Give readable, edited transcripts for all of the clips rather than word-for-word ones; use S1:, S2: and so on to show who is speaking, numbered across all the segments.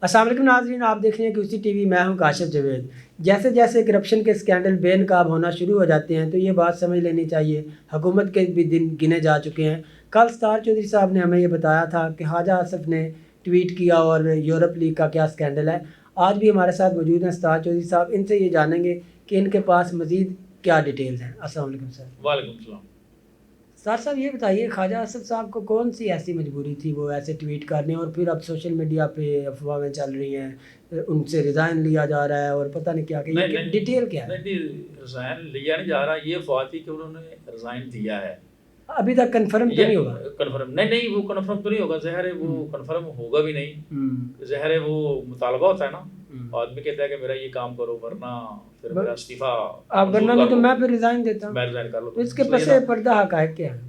S1: السلام علیکم ناظرین، آپ دیکھ رہے ہیں QC TV، میں ہوں کاشف جاوید۔ جیسے جیسے کرپشن کے اسکینڈل بے نقاب ہونا شروع ہو جاتے ہیں تو یہ بات سمجھ لینی چاہیے حکومت کے بھی دن گنے جا چکے ہیں۔ کل سٹار چودھری صاحب نے ہمیں یہ بتایا تھا کہ خواجہ آصف نے ٹویٹ کیا اور یورپ لیگ کا کیا اسکینڈل ہے۔ آج بھی ہمارے ساتھ موجود ہیں سٹار چودھری صاحب، ان سے یہ جانیں گے کہ ان کے پاس مزید کیا ڈیٹیلز ہیں۔ السلام علیکم سر۔
S2: وعلیکم السلام۔
S1: سر صاحب یہ بتائیے، خواجہ آصف صاحب کو کون سی ایسی مجبوری تھی وہ ایسے ٹویٹ کرنے، اور پھر اب سوشل میڈیا پہ افواہیں چل رہی ہیں ان سے ریزائن لیا جا رہا ہے اور پتہ نہیں کیا کہ ڈیٹیل کیا ہے؟
S2: نہیں، ریزائن لیا نہیں جا رہا، یہ افواہ تھی کہ انہوں نے ریزائن دیا ہے۔
S1: ابھی تک کنفرم تو نہیں ہوگا؟
S2: کنفرم نہیں، وہ کنفرم تو نہیں ہوگا، ظاہر ہے وہ کنفرم ہوگا بھی نہیں۔ ظاہر ہے وہ مطالبہ ہوتا ہے نا، آدمی کہتا ہے کہ میرا یہ کام کرو ورنہ پھر میرا استعفیٰ،
S1: ورنہ نہیں تو میں پھر ریزائن دیتا ہوں،
S2: میں ریزائن کر لوں۔
S1: تو اس کے پس پردہ حقائق کیا ہے؟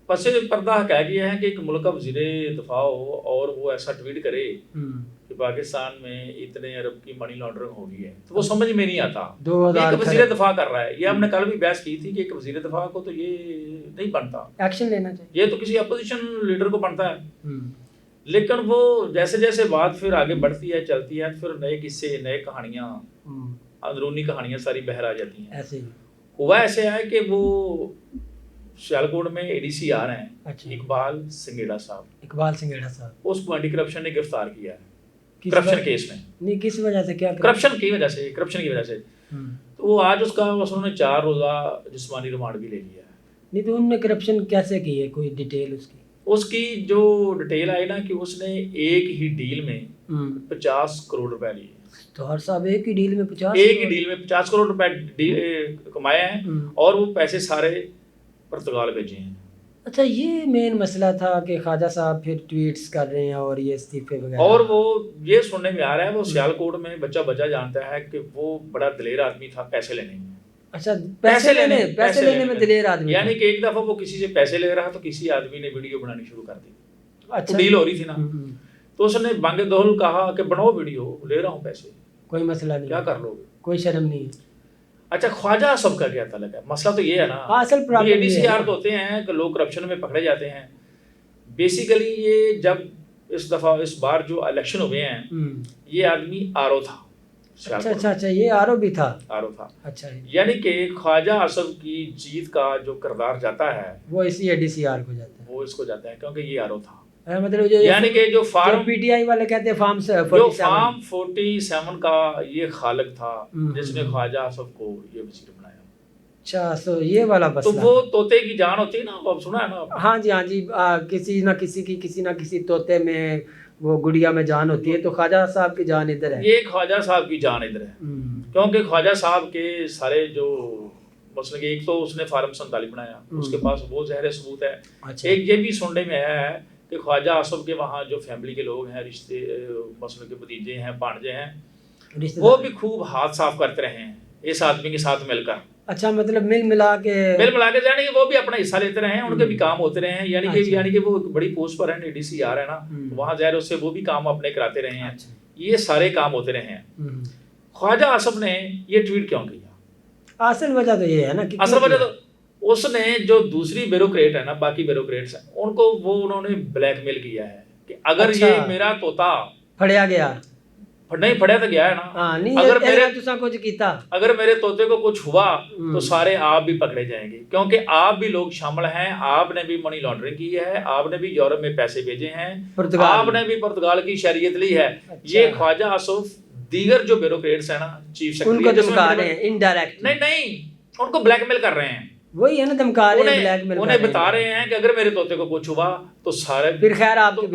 S2: پس پردہ حقائق یہ ہے کہ ایک ملک کا وزیر دفاع ہو اور وہ ایسا ٹویٹ کرے کہ پاکستان میں اتنے ارب کی منی لانڈرنگ ہو گئی ہے، تو وہ سمجھ میں نہیں آتا۔ ایک وزیر دفاع کر رہا ہے، یہ ہم نے کل بھی بحث کی تھی کہ ایک وزیر دفاع کو تو یہ نہیں بنتا،
S1: ایکشن لینا چاہیے،
S2: یہ تو کسی اپوزیشن لیڈر کو بنتا ہے۔ لیکن وہ جیسے جیسے بات پھر آگے بڑھتی ہے چلتی ہے، پھر نئے قصے، نئے کہانیاں، اندرونی کہانیاں ساری بہر آ جاتی ہیں۔
S1: ایسے ہی
S2: ہوا ایسے ہے کہ وہ سیالکوٹ میں ADC آ رہے ہیں، اقبال سنگھیڑا صاحب، اس کو اینٹی کرپشن نے گرفتار کیا ہے کرپشن کیس میں۔
S1: نہیں، کس وجہ سے؟ کیا
S2: کرپشن کی وجہ سے تو وہ آج اس کا انہوں نے 4 روزہ جسمانی ریمانڈ بھی لے لیا ہے۔
S1: نہیں تو انہوں نے کرپشن کیسے کی ہے؟ کوئی ڈیٹیل
S2: اس کی جو ڈیٹیل آئی نا کہ اس نے ایک ہی ڈیل میں 50 کروڑ روپے لیے۔
S1: تو ہر صاحب ایک ہی ڈیل میں
S2: 50 کروڑ روپے کمایا ہے، اور وہ پیسے سارے پرتگال بھیجے ہیں۔
S1: اچھا، یہ مین مسئلہ تھا کہ خواجہ صاحب پھر ٹویٹس کر رہے ہیں اور یہ استعفے وغیرہ،
S2: اور وہ یہ سننے میں آ رہا ہے وہ سیالکوٹ میں بچہ جانتا ہے کہ وہ بڑا دلیر آدمی تھا پیسے لینے میں۔
S1: اچھا، پیسے لینے میں دلیر آدمی،
S2: یعنی کہ ایک دفعہ وہ کسی سے پیسے لے رہا تو کسی آدمی نے ویڈیو بنانی شروع کر دی۔ اچھا، ڈیل ہو رہی تھی نا، تو اس نے بانگ دہل کہا کہ بناؤ ویڈیو، لے رہا ہوں پیسے،
S1: کوئی مسئلہ نہیں،
S2: کیا کر لو گے،
S1: کوئی شرم نہیں ہے۔
S2: اچھا، خواجہ آصف کا کیا تعلق ہے؟ مسئلہ تو یہ ہے نا،
S1: اصل پرابلم
S2: ADC تو ہوتے ہیں کہ لوگ کرپشن میں پکڑے جاتے ہیں۔ بیسیکلی یہ جب اس بار جو الیکشن ہوئے ہیں، یہ آدمی RO تھا۔
S1: اچھا، یہ RO بھی تھا؟
S2: RO تھا،
S1: اچھا،
S2: یعنی کہ خواجہ آصف کی جیت کا جو کردار جاتا ہے
S1: وہ اسی ADCR کو جاتا ہے،
S2: وہ اس کو جاتا ہے کیونکہ یہ RO تھا۔
S1: مطلب
S2: یعنی کہ جو فارم
S1: PTI والے کہتے ہیں فارم
S2: 47 کا یہ خالق تھا جس نے خواجہ آصف کو یہ وزیر بنایا۔
S1: اچھا، سو یہ والا بس،
S2: تو وہ طوطے کی جان ہوتی ہے نا، وہ سنا ہے نا؟
S1: ہاں جی، کسی نہ کسی طوطے میں وہ گڑیا میں جان ہوتی ہے، تو خواجہ صاحب کی جان ادھر ہے،
S2: یہ خواجہ صاحب کی جان ادھر ہے، کیونکہ خواجہ صاحب کے سارے جو مثلا کہ ایک تو اس نے فارم 47 بنایا، اس کے پاس وہ ظاہر ثبوت ہے۔ ایک یہ بھی سننے میں آیا ہے کہ خواجہ آصف کے وہاں جو فیملی کے لوگ ہیں، رشتے مثلا کے بھتیجے ہیں، بھانجے ہیں، وہ بھی خوب ہاتھ صاف کرتے رہے ہیں اس آدمی کے ساتھ مل کر۔
S1: اچھا، مطلب مل ملا کے
S2: یعنی کہ وہ بھی اپنا حصہ لیتے رہے ہیں، ان کے بھی کام ہوتے رہے ہیں، یعنی کہ وہ بڑی پوسٹ پر ہیں، ADC آ رہا ہے نا، وہاں ظاہر اس سے وہ بھی کام اپنے کراتے رہے ہیں، یہ سارے کام ہوتے رہے ہیں۔ خواجہ آصف نے یہ ٹویٹ کیوں کیا؟
S1: اصل وجہ تو یہ ہے نا،
S2: اصل وجہ تو اس نے جو دوسری بیوروکریٹ ہے نا، باقی بیوروکریٹس ہیں، ان کو وہ انہوں نے بلیک میل کیا ہے کہ اگر یہ میرا طوطا
S1: پھڑیا گیا،
S2: نہیں پھڑیا تو گیا ہے نا، اگر میرے طوطے کو کچھ ہوا تو سارے آپ بھی پکڑے جائیں گے، کیونکہ آپ بھی لوگ شامل ہیں، آپ نے بھی منی لانڈرنگ کی ہے، آپ نے بھی یورپ میں پیسے بھیجے ہیں، آپ نے بھی پرتگال کی شہریت لی ہے۔ یہ خواجہ آصف دیگر جو بیوروکریٹس ہیں نا، چیف سیکرٹری، نہیں ان کو بلیک میل کر رہے ہیں،
S1: وہی ہے نا، دھمکا رہے ہیں، بلیک میل،
S2: انہیں بتا رہے ہیں کہ اگر میرے طوطے کو کچھ ہوا تو سارے
S1: پھر خیر آپ کی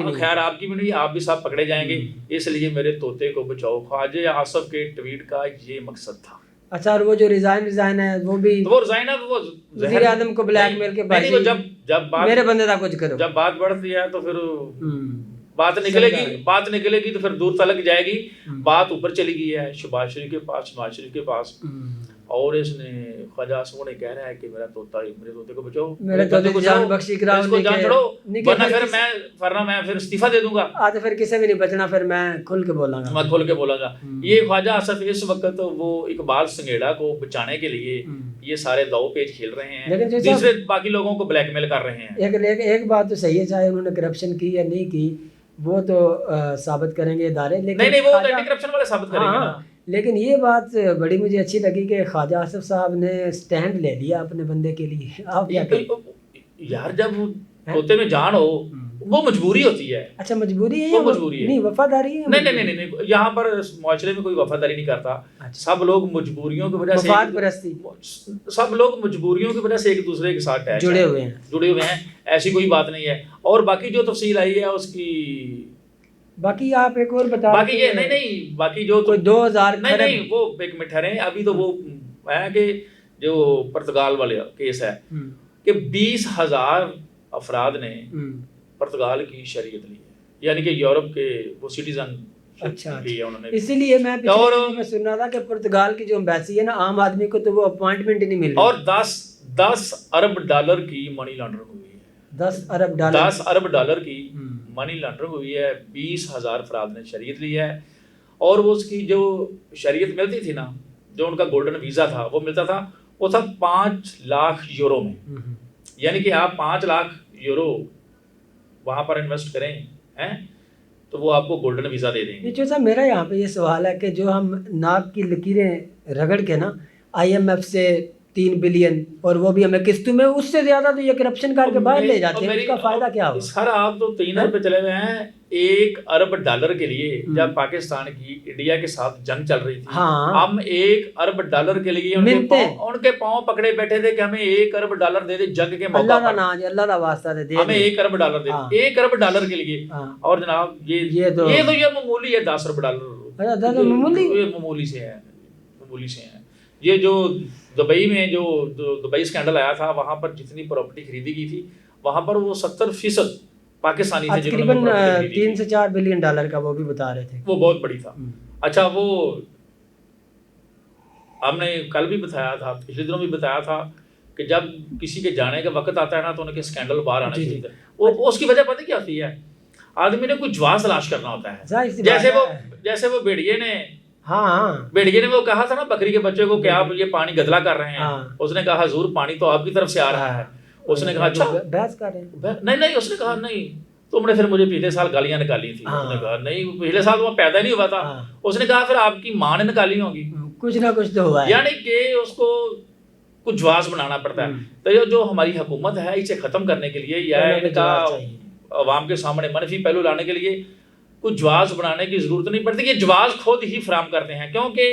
S2: بھی نہیں، آپ بھی سب پکڑے جائیں گے، اس لیے میرے طوطے کو بچاؤ۔ خواجہ آصف کے ٹویٹ کا یہ مقصد تھا۔
S1: اچھا، اور وہ جو ریزائن ہے وہ بھی
S2: ریزائن ہے، وہ
S1: وزیر اعظم کو بلیک میل کے بعد
S2: جب
S1: میرے بندے کا کچھ کرو،
S2: جب بات بڑھتی ہے تو پھر بات نکلے گی تو پھر دور تلک جائے گی۔ بات اوپر چلی گئی ہے شہباز شریف کے پاس، اور اس نے خواجہ آصف نے کہہ رہا ہے کہ میرے طوطے کو بچاؤ،
S1: میرے طوطے کو جان بخشی کراؤ،
S2: اس کو جان چھوڑو، ورنہ میں پھر استعفیٰ دے دوں گا۔
S1: تو پھر کسی بھی نہیں بچنا، پھر میں کھل کے بولاں گا۔
S2: یہ خواجہ آصف اس وقت وہ اقبال سنگھیڑا کو بچانے کے لیے یہ سارے داؤ پیچ کھیل رہے ہیں، دوسرے باقی لوگوں کو بلیک میل کر رہے ہیں۔
S1: ایک بات تو صحیح ہے، چاہے انہوں نے کرپشن کی یا نہیں کی، وہ تو ثابت کریں گے ادارے، لیکن
S2: نہیں وہ اینٹی کرپشن والے ثابت کریں گے نا۔
S1: لیکن یہ بات بڑی مجھے اچھی لگی کہ خواجہ آصف صاحب نے سٹینڈ لے لیا اپنے بندے کے لیے۔ آپ کیا کہیں؟
S2: یار جب طوطے میں جان ہو وہ مجبوری ہوتی ہے۔
S1: اچھا مجبوری ہے،
S2: وہ مجبوری ہے،
S1: نہیں وفاداری ہے؟
S2: نہیں یہاں پر معاشرے میں کوئی وفاداری نہیں کرتا، سب لوگ مجبوریوں کی وجہ سے،
S1: وفاد پرستی،
S2: سب لوگ مجبوریوں کی وجہ سے ایک دوسرے کے ساتھ
S1: جڑے ہوئے ہیں،
S2: ایسی کوئی بات نہیں ہے۔ اور باقی جو تفصیل آئی ہے اس کی،
S1: باقی آپ ایک اور بتا،
S2: باقی یہ نہیں باقی جو
S1: کوئی 2000
S2: نہیں وہ ایک منٹ ٹھہریں، ابھی تو وہ ہے کہ جو پرتگال والے کیس ہے کہ 20,000 افراد نے پرتگال کی شریعت لی ہے، یعنی کہ یورپ کے وہ سٹیزن۔
S1: اچھا اسی لیے میں سن رہا تھا کہ پرتگال کی جو امبیسی ہے نا، عام آدمی کو تو وہ اپوائنٹمنٹ ہی نہیں مل رہی،
S2: اور 10 ارب ڈالر کی منی لانڈرنگ ہوئی ہے، 10 ارب ڈالر کی منی لانڈرنگ ہوئی ہے، 20,000 افراد نے شریعت لی ہے۔ اور وہ اس کی جو شریعت ملتی تھی نا، جو ان کا گولڈن ویزا تھا وہ ملتا تھا، وہ تھا 5 لاکھ یورو میں، یعنی کہ آپ 5 لاکھ یورو وہاں پر انویسٹ کریں ہیں تو وہ آپ کو گولڈن ویزا دے دیں گے۔
S1: چوہا صاحب میرا یہاں پہ یہ سوال ہے کہ جو ہم ناک کی لکیریں رگڑ کے نا IMF سے 3 بلین اور وہ بھی ہمیں قسطوں میں، اس سے زیادہ تو یہ کرپشن کر کے باہر لے جاتے ہیں، اس کا فائدہ کیا ہو؟
S2: سر آپ تو 3 ارب پہ چلے ہوئے ہیں۔ 1 ارب ڈالر کے لیے جب پاکستان کی انڈیا کے ساتھ جنگ چل رہی تھی، ہم 1 ارب ڈالر کے لیے ان کے پاؤں پکڑے بیٹھے تھے کہ ہمیں 1 ارب ڈالر دے دے جنگ کے موقع پر،
S1: اللہ کا واسطہ دے دے
S2: ہمیں 1 ارب ڈالر دے دے، 1 ارب ڈالر کے لیے۔ اور جناب یہ تو معمولی ہے، 10 ارب ڈالر معمولی سے ہے۔ یہ جو دبئی میں جو دبئی اسکینڈل آیا تھا، وہاں پر جتنی پراپرٹی خریدی گئی تھی وہاں پر وہ 70% پاکستانی تھے،
S1: تقریباً 3 سے 4 بلین ڈالر کا وہ بھی بتا رہے تھے،
S2: وہ بہت بڑی تھا۔ اچھا وہ ہم نے کل بھی بتایا تھا، پچھلے دنوں بھی بتایا تھا کہ جب کسی کے جانے کا وقت آتا ہے نا تو ان کے اسکینڈل باہر آنا چاہیے، اس کی وجہ پتہ کیا ہوتی ہے؟ آدمی نے کوئی جواز تلاش کرنا ہوتا ہے، جیسے وہ بھیڑیے نے وہ کہا تھا نا بکری کے بچے کو کہ آپ یہ پانی گدلا کر رہے ہیں، اس نے کہا حضور پانی تو آپ کی طرف سے آ رہا ہے، اس نے کہا اچھا
S1: بحث کر رہے ہیں،
S2: نہیں اس نے کہا نہیں تم نے پھر مجھے پچھلے سال گالیاں نکالی تھی، اس نے کہا نہیں پچھلے سال وہ پیدا نہیں ہوا تھا، اس نے کہا پھر آپ کی ماں نے نکالی ہوگی،
S1: کچھ نہ کچھ تو ہوا ہے،
S2: یعنی کہ اس کو کچھ جواز بنانا پڑتا ہے۔ تو یہ جو ہماری حکومت ہے اسے ختم کرنے کے لیے یا ان کا عوام کے سامنے منفی پہلو لانے کے لیے کچھ جواز بنانے کی ضرورت نہیں پڑتی، یہ جواز خود ہی فراہم کرتے ہیں، کیونکہ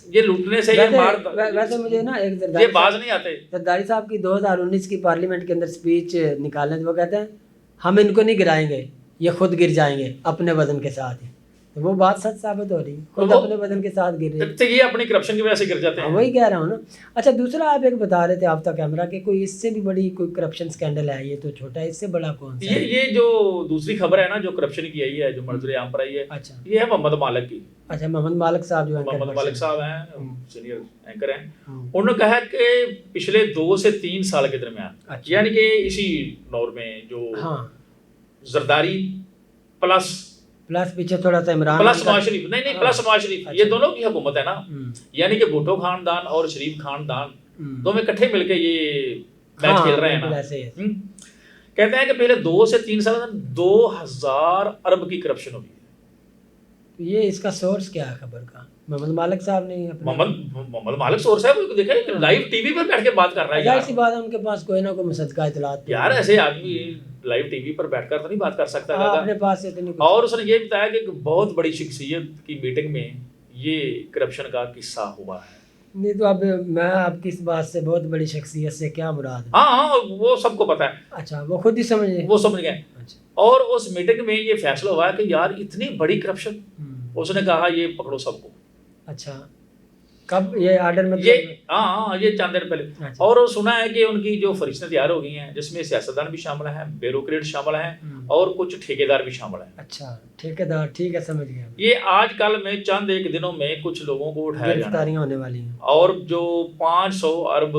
S2: یہ لوٹنے سے
S1: ویسے مجھے نا ایک
S2: یہ باز نہیں آتے۔
S1: زرداری صاحب کی 2019 کی پارلیمنٹ کے اندر سپیچ نکالنے تو وہ کہتے ہیں ہم ان کو نہیں گرائیں گے، یہ خود گر جائیں گے اپنے وزن کے ساتھ ہی، وہ بات سچ ثابت ہو رہی ہے، خود اپنے وزن کے ساتھ گر رہے ہیں،
S2: یہ اپنی کرپشن کی وجہ سے گر جاتے ہیں،
S1: وہی کہہ رہا ہوں نا۔ اچھا دوسرا آپ ایک بتا رہے تھے آفتہ کیمرہ کہ کوئی اس سے بھی بڑی کوئی کرپشن سکینڈل ہے، یہ تو چھوٹا ہے، اس سے بڑا کون سا؟
S2: یہ جو دوسری خبر ہے نا جو کرپشن کی آئی ہے، جو منظر عام پر آئی ہے، یہ ہے محمد مالک کی۔
S1: اچھا محمد مالک صاحب جو
S2: محمد مالک صاحب ہیں، سینئر اینکر ہیں، انہوں نے کہا کہ پچھلے 2 سے 3 سال کے درمیان، یعنی کہ اسی دور میں جو زرداری پلس
S1: پیچھے تھوڑا سا عمران
S2: پلس نواز شریف، نہیں پلس نواز شریف، یہ دونوں کی حکومت ہے نا، یعنی کہ بھٹو خاندان اور شریف خاندان دونوں اکٹھے مل کے یہ میچ کھیل رہے ہیں نا۔ کہتے ہیں کہ پہلے 2 سے 3 سال میں 2000 ارب کی کرپشن ہوئی ہے۔
S1: یہ اس کا سورس کیا ہے خبر کا؟ محمد مالک صاحب نے
S2: محمد مالک سورس ہے، وہ دیکھیں لائیو ٹی وی پر بیٹھ کے بات کر رہا ہے،
S1: ایسی بات ہے ان کے پاس کوئی نہ کوئی مصدقہ اطلاعات
S2: یار، ایسے آدمی لائیو ٹی وی پر بیٹھ کر تو نہیں بات کر سکتا
S1: اپنے پاس اتنی۔
S2: اور اس نے یہ بتایا کہ بہت بڑی شخصیت کی میٹنگ میں یہ کرپشن کا قصہ ہوا ہے۔
S1: نہیں تو اب میں آپ کی اس بات سے بہت بڑی شخصیت سے کیا مراد ہے؟
S2: ہاں وہ سب کو پتا ہے،
S1: اچھا وہ خود ہی سمجھ گئے،
S2: وہ سمجھ گئے۔ اور اس میٹنگ میں یہ فیصلہ ہوا کہ یار اتنی بڑی کرپشن، اس نے کہا یہ پکڑو سب کو۔
S1: اچھا کب یہ آرڈر میں؟
S2: ہاں یہ چند دن پہلے۔ اور سنا ہے کہ ان کی جو فہرستیں تیار ہو گئی ہیں جس میں سیاستدان بھی شامل ہیں، بیوروکریٹ شامل ہیں اور کچھ ٹھیکیدار بھی شامل ہیں۔
S1: اچھا ٹھیکیدار، ٹھیک ہے سمجھ گیا۔
S2: یہ آج کل میں چند ایک دنوں میں کچھ لوگوں کو اٹھایا
S1: گرفتاریاں ہونے والی ہیں،
S2: اور جو 500 ارب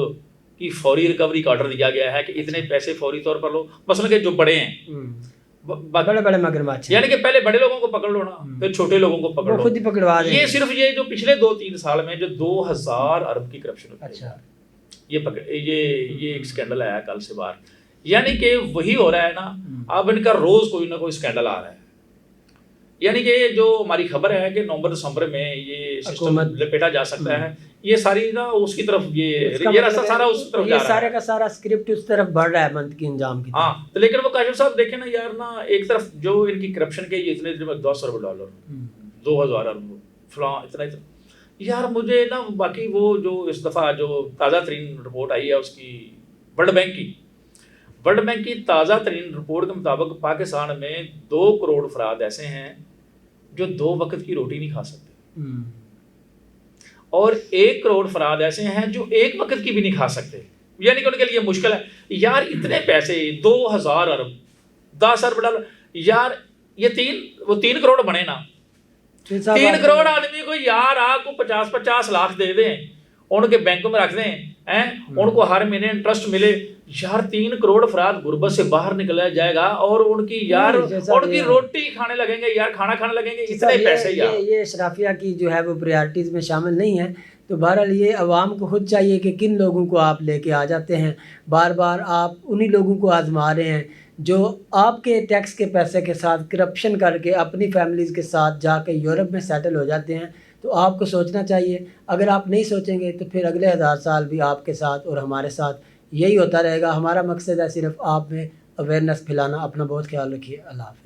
S2: کی فوری ریکوری کا آرڈر دیا گیا ہے کہ اتنے پیسے فوری طور پر لو، مثلا کہ جو بڑے ہیں،
S1: بڑے مگرمچھ،
S2: یعنی کہ پہلے بڑے لوگوں کو پکڑ لو نا، پھر چھوٹے لوگوں کو پکڑ لو،
S1: خود ہی پکڑوا دیں۔
S2: یہ صرف یہ جو پچھلے 2-3 سال میں جو 2000 ارب کی کرپشن ہوئی ہے، یہ ایک سکینڈل آیا کل سے باہر یعنی کہ وہی ہو رہا ہے نا، اب ان کا روز کوئی نہ کوئی اسکینڈل آ رہا ہے. یعنی کہ جو ہماری خبر ہے کہ نومبر دسمبر میں یہ سسٹم لپیٹا جا سکتا ہے، یہ ساری نا اس کی طرف یہ راستہ سارا اس طرف جا رہا ہے،
S1: سارے کا سارا اسکرپٹ اس طرف بڑھ رہا ہے منتھ کی انجام کی.
S2: ہاں تو لیکن وہ کاشف صاحب دیکھیں نا یار نا، ایک طرف جو ان کی کرپشن کے اتنے 10 ارب ڈالر 2000 ارب فلاں اتنا یار مجھے نا باقی وہ جو اس دفعہ جو تازہ ترین رپورٹ آئی ہے اس کی ورلڈ بینک کی تازہ ترین رپورٹ کے مطابق پاکستان میں 2 کروڑ افراد ایسے ہیں جو 2 وقت کی روٹی نہیں کھا سکتے، اور 1 کروڑ افراد ایسے ہیں جو 1 وقت کی بھی نہیں کھا سکتے. یعنی کہ ان کے لیے مشکل ہے. یار اتنے پیسے 2000 ارب 10 ارب ڈالر، یار یہ 3 کروڑ بنے نا، 3 کروڑ آدمی کو یار آپ کو 50 لاکھ دے دیں، ان کے بینکوں میں رکھ دیں، ان کو ہر مہینے انٹرسٹ ملے، یار 3 کروڑ افراد غربت سے باہر نکلا جائے گا، اور ان کی یار ان کی روٹی کھانے لگیں گے، یار کھانا کھانے لگیں گے، اتنے پیسے.
S1: یہ اشرافیہ کی جو ہے وہ پریارٹیز میں شامل نہیں ہے. تو بہرحال یہ عوام کو خود چاہیے کہ کن لوگوں کو آپ لے کے آ جاتے ہیں، بار بار آپ انہی لوگوں کو آزما رہے ہیں جو آپ کے ٹیکس کے پیسے کے ساتھ کرپشن کر کے اپنی فیملیز کے ساتھ جا کے یورپ میں سیٹل ہو جاتے ہیں. تو آپ کو سوچنا چاہیے. اگر آپ نہیں سوچیں گے تو پھر اگلے 1000 سال بھی آپ کے ساتھ اور ہمارے ساتھ یہی ہوتا رہے گا. ہمارا مقصد ہے صرف آپ میں اویئرنیس پھیلانا. اپنا بہت خیال رکھیے. اللہ حافظ.